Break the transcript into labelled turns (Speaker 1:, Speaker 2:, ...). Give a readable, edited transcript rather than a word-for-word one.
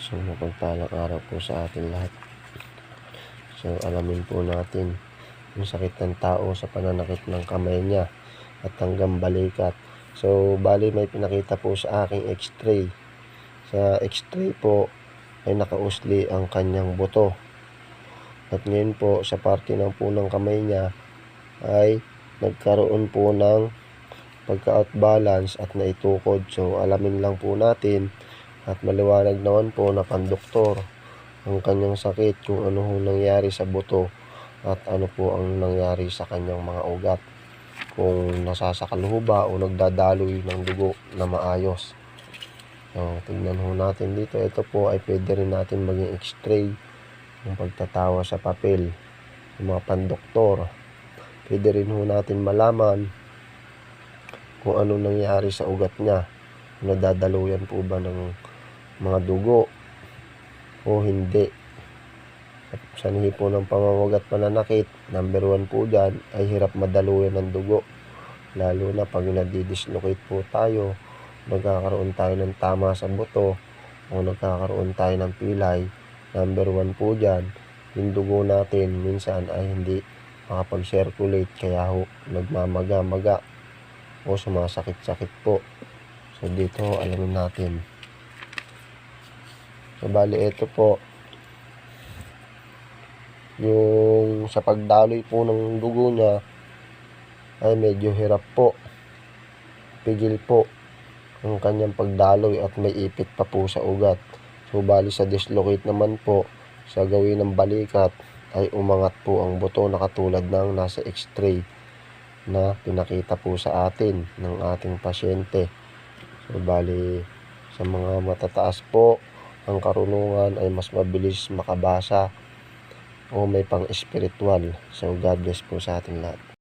Speaker 1: So mapagpalang araw po sa atin lahat. So alamin po natin yung sakit ng tao sa pananakit ng kamay niya at hanggang balikat. So bali may pinakita po sa aking x-ray. Sa x-ray po ay nakausli ang kanyang buto. At ngayon po sa parte ng punang kamay niya ay nagkaroon po ng pagka-out balance at naitukod. So alamin lang po natin at maliwanag naman po na pandoktor ang kanyang sakit, kung ano ho nangyari sa buto at ano po ang nangyari sa kanyang mga ugat, kung nasasakal ho ba o nagdadaloy ng dugo na maayos. So tingnan ho natin dito. Ito po ay pwede rin natin maging x-ray, yung pagtatawa sa papel ng mga pandoktor. Pwede rin ho natin malaman kung ano nangyari sa ugat niya, nadadaluyan po ba ng mga dugo o hindi. At sanhi po ng pamamagat pananakit, number 1 po dyan ay hirap madaluyan ng dugo, lalo na pag nadidislocate po tayo, nagkakaroon tayo ng tama sa buto o nagkakaroon tayo ng pilay. Number 1 po dyan, yung dugo natin minsan ay hindi makapag-circulate, kaya ho nagmamaga-maga o sumasakit-sakit po. So dito alamin natin. So bali ito po yung sa pagdaloy po ng dugo niya ay medyo hirap po, pigil po ang kanyang pagdaloy at may ipit pa po sa ugat. So bali sa dislocate naman po, sa gawin ng balikat ay umangat po ang buto na katulad ng nasa x-ray na pinakita po sa atin ng ating pasyente. So bali sa mga matataas po ang karunungan ay mas mabilis makabasa o may pang-espiritual. So God bless po sa ating lahat.